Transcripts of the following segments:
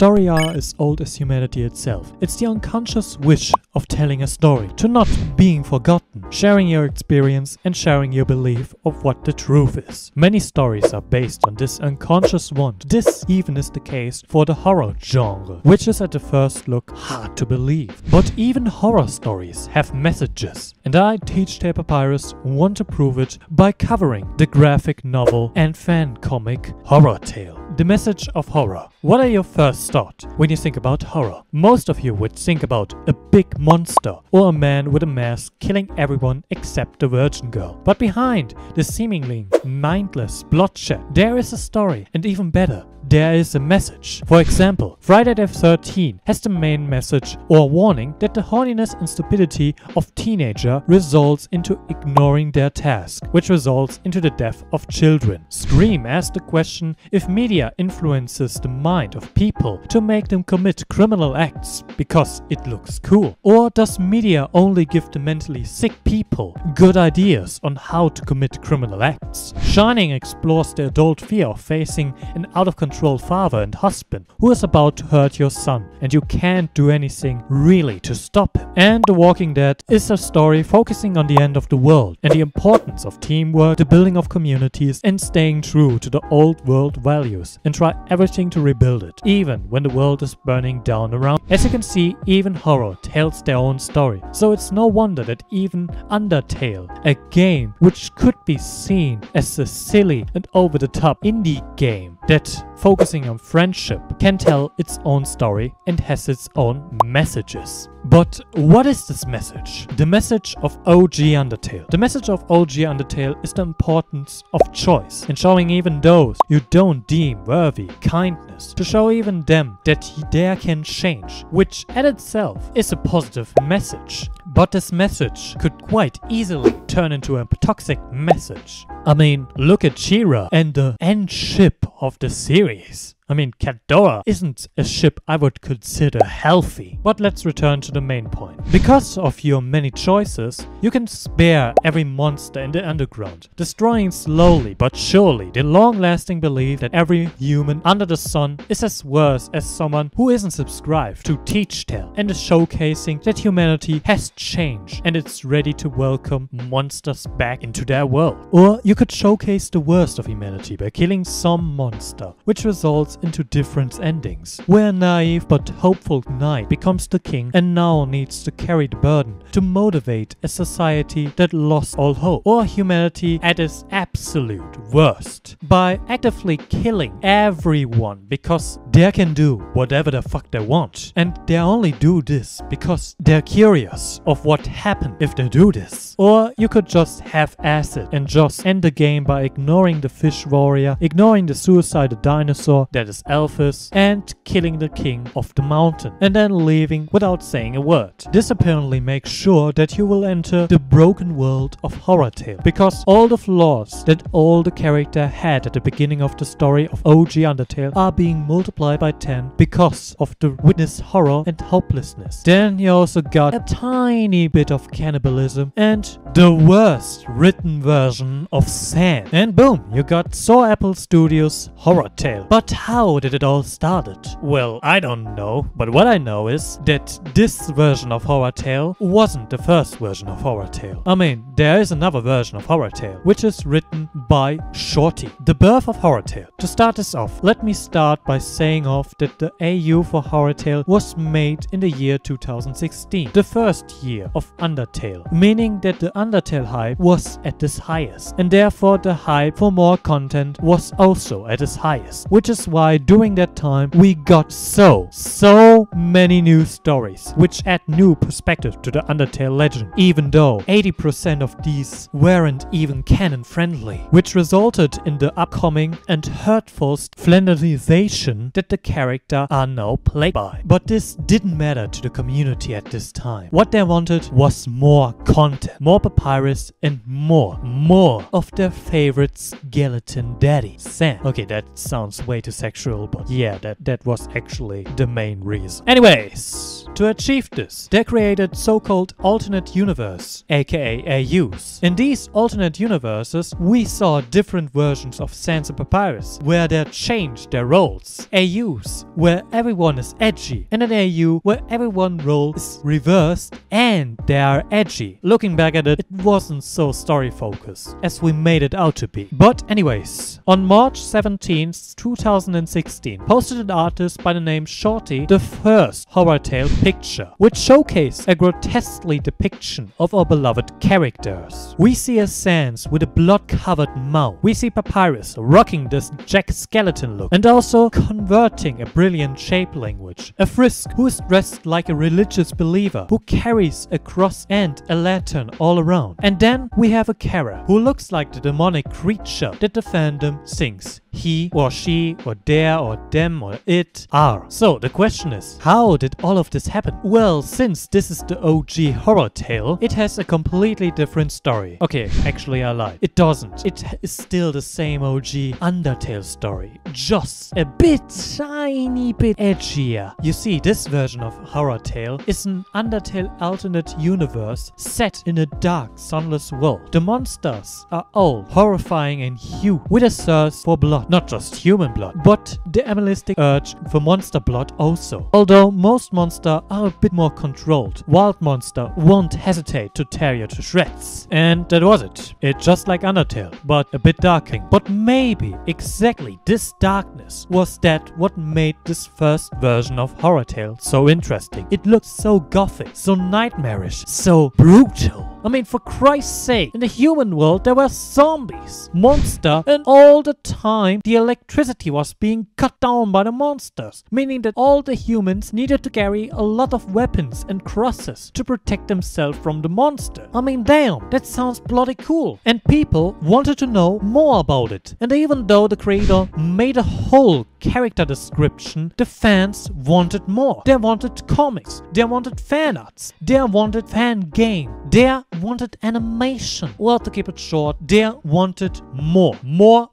Stories are as old as humanity itself. It's the unconscious wish of telling a story, to not being forgotten, sharing your experience and sharing your belief of what the truth is. Many stories are based on this unconscious want. This even is the case for the horror genre, which is at the first look hard to believe. But even horror stories have messages, and I, Teach the pə-PY-rəs, want to prove it by covering the graphic novel and fan comic Horrortale. The message of horror. What are your first thoughts when you think about horror? Most of you would think about a big monster or a man with a mask killing everyone except the virgin girl. But behind the seemingly mindless bloodshed, there is a story, and even better, there is a message. For example, Friday the 13th has the main message or warning that the horniness and stupidity of teenager results into ignoring their task, which results into the death of children. Scream asks the question if media influences the mind of people to make them commit criminal acts because it looks cool. Or does media only give the mentally sick people good ideas on how to commit criminal acts? Shining explores the adult fear of facing an out-of-control father and husband who is about to hurt your son, and you can't do anything really to stop him. And The Walking Dead is a story focusing on the end of the world and the importance of teamwork, the building of communities, and staying true to the old world values and try everything to rebuild it, even when the world is burning down around. As you can see, even horror tells their own story, so it's no wonder that even Undertale, a game which could be seen as a silly and over-the-top indie game that focusing on friendship, can tell its own story and has its own messages. But what is this message? The message of OG Undertale. The message of OG Undertale is the importance of choice and showing even those you don't deem worthy kindness, to show even them that they can change, which at itself is a positive message. But this message could quite easily turn into a toxic message. I mean, look at Shira and the end ship of the series. I mean, Cadora isn't a ship I would consider healthy. But let's return to the main point. Because of your many choices, you can spare every monster in the underground, destroying slowly but surely the long-lasting belief that every human under the sun is as worse as someone who isn't subscribed to Teach-Tell, and is showcasing that humanity has changed and it's ready to welcome monsters back into their world. Or you could showcase the worst of humanity by killing some monster, which results into different endings, where a naive but hopeful knight becomes the king and now needs to carry the burden to motivate a society that lost all hope, or humanity at its absolute worst, by actively killing everyone because they can do whatever the fuck they want, and they only do this because they're curious of what happened if they do this. Or you could just half-ass it and just end the game by ignoring the fish warrior, ignoring the suicidal dinosaur that is Elphys, and killing the king of the mountain, and then leaving without saying a word. This apparently makes sure that you will enter the broken world of Horrortale, because all the flaws that all the character had at the beginning of the story of OG Undertale are being multiplied by 10 because of the witness horror and hopelessness. Then you also got a tiny bit of cannibalism and the worst written version of sand. And boom, you got Saw Apple Studios' Horrortale. But how did it all started? Well, I don't know, but what I know is that this version of Horrortale wasn't the first version of Horrortale. I mean, there is another version of Horrortale, which is written by Shorty. The birth of Horrortale. To start this off, let me start by saying off that the AU for Horrortale was made in the year 2016, the first year of Undertale, meaning that the Undertale hype was at its highest, and therefore the hype for more content was also at its highest, which is why during that time we got so many new stories which add new perspective to the Undertale legend, even though 80% of these weren't even canon friendly, which resulted in the upcoming and hurtful Flanderization that the character are now plagued by. But this didn't matter to the community at this time. What they wanted was more content, more pə-PY-rəs, and more of their favorite skeleton daddy, Sam. Okay, that sounds way too sexual actual, but yeah, that was actually the main reason. Anyways, to achieve this, they created so-called alternate universe, aka AUs. In these alternate universes, we saw different versions of Sans and pə-PY-rəs, where they changed their roles. AUs, where everyone is edgy, and an AU where everyone's role is reversed and they are edgy. Looking back at it, it wasn't so story focused as we made it out to be. But anyways, on March 17th, 2016, posted an artist by the name Shorty the first Horrortale picture, which showcased a grotesquely depiction of our beloved characters. We see a Sans with a blood-covered mouth. We see pə-PY-rəs rocking this Jack Skeleton look and also converting a brilliant shape language. A Frisk who is dressed like a religious believer who carries a cross and a lantern all around. And then we have a Kara who looks like the demonic creature that the fandom thinks he or she or there or them or it are. So the question is, how did all of this happen? Well, since this is the OG Horrortale, it has a completely different story. Okay, actually I lied. It doesn't. It is still the same OG Undertale story, just a tiny bit edgier. You see, this version of Horrortale is an Undertale alternate universe set in a dark, sunless world. The monsters are all horrifying and huge, with a thirst for blood. Not just human blood, but the animalistic urge for monster blood also. Although most monsters are a bit more controlled, wild monster won't hesitate to tear you to shreds. And that was it. It's just like Undertale, but a bit darker. But maybe exactly this darkness was that what made this first version of Horrortale so interesting. It looked so gothic, so nightmarish, so brutal. I mean, for Christ's sake, in the human world there were zombies, monsters, and all the time the electricity was being cut down by the monsters, meaning that all the humans needed to carry a lot of weapons and crosses to protect themselves from the monster. I mean, damn, that sounds bloody cool. And people wanted to know more about it. And even though the creator made a whole character description, the fans wanted more. They wanted comics, they wanted fan arts, they wanted fan game, they wanted animation. Well, to keep it short, they wanted more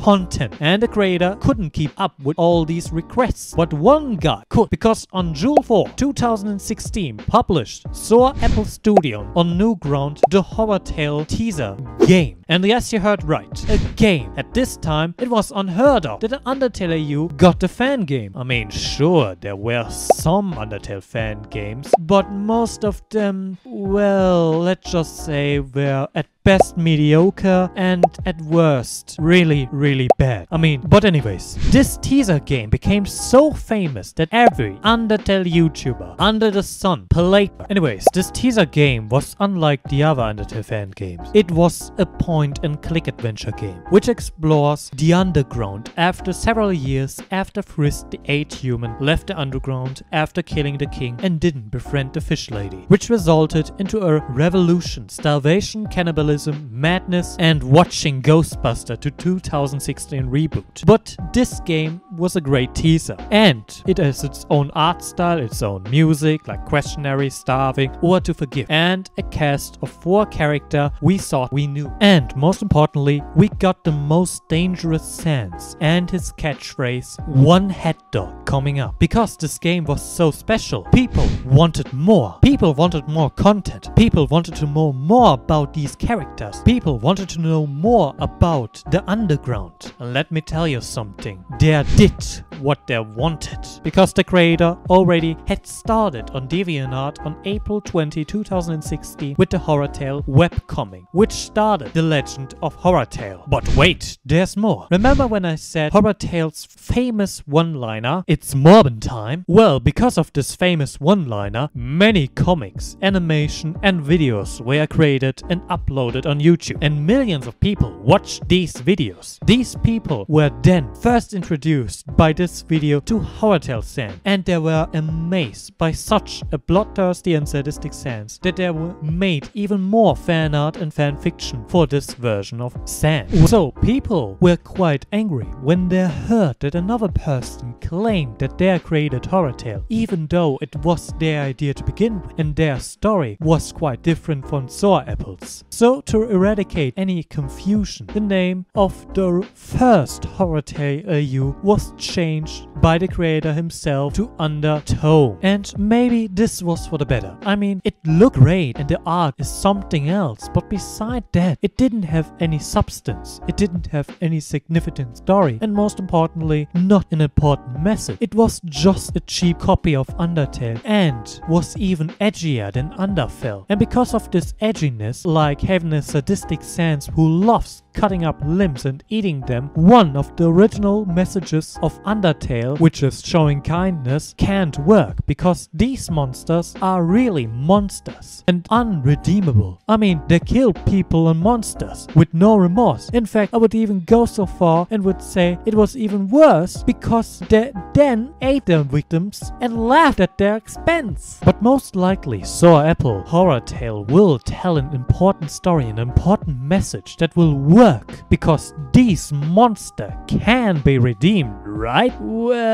content. And the creator couldn't keep up with all these requests. But one guy could, because on June 4, 2016, published Soar Apple Studio on Newground the Horrortale teaser game. And yes, you heard right, a game. At this time, it was unheard of that an Undertale AU got the fan game. I mean, sure, there were some Undertale fan games, but most of them, well, let's just say were at best mediocre and at worst really bad. I mean, but anyways, this teaser game became so famous that every Undertale YouTuber under the sun played. Anyways, this teaser game was unlike the other Undertale fan games. It was a point-and-click adventure game which explores the underground after several years after Frisk the 8th human left the underground after killing the king and didn't befriend the fish lady, which resulted into a revolution, starvation, cannibalism, madness, and watching Ghostbuster to 2016 reboot. But this game was a great teaser, and it has its own art style, its own music like Questionary, Starving, or To Forgive, and a cast of 4 characters we thought we knew. And most importantly, we got the most dangerous Sans and his catchphrase "One Head Dog" coming up. Because this game was so special, people wanted more. People wanted more content. People wanted to know more about these characters. People wanted to know more about the underground. And let me tell you something, they did what they wanted. Because the creator already had started on DeviantArt on April 20, 2016 with the Horrortale webcomic, which started the legend of Horrortale. But wait, there's more. Remember when I said Horrortale's famous one-liner, "It's Morbin time"? Well, because of this famous one-liner, many comics, animation, and videos were created and uploaded on YouTube, and millions of people watched these videos. These people were then first introduced by this video to Horrortale Sans, and they were amazed by such a bloodthirsty and sadistic Sans that they were made even more fan art and fan fiction for this version of Sans. So people were quite angry when they heard that another person claimed that they created Horrortale, even though it was their idea to begin with, and their story was quite different from Soar Apple's. So to eradicate any confusion, the name of the first Horrortale AU was changed by the creator himself to Undertale. And maybe this was for the better. I mean, it looked great and the art is something else, but beside that, it didn't have any substance. It didn't have any significant story, and most importantly, not an important message. It was just a cheap copy of Undertale and was even edgier than Undertale. And because of this edginess, like having a sadistic sans who loves cutting up limbs and eating them, one of the original messages of Undertale, which is showing kindness, can't work because these monsters are really monsters and unredeemable. I mean, they kill people and monsters with no remorse. In fact, I would even go so far and would say it was even worse because they then ate their victims and laughed at their expense. But most likely, Sour Apple Horrortale will tell an important story, an important message that will work because these monsters can be redeemed, right? Well,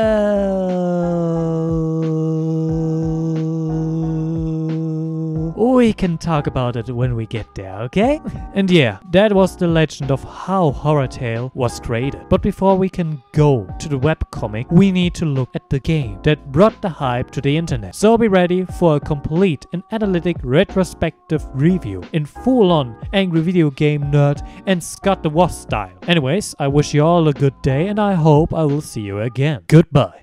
we can talk about it when we get there, okay? And yeah, that was the legend of how Horrortale was created. But before we can go to the webcomic, we need to look at the game that brought the hype to the internet. So be ready for a complete and analytic retrospective review in full-on angry video game nerd and Scott the Wasp style. Anyways, I wish you all a good day and I hope I will see you again. Goodbye.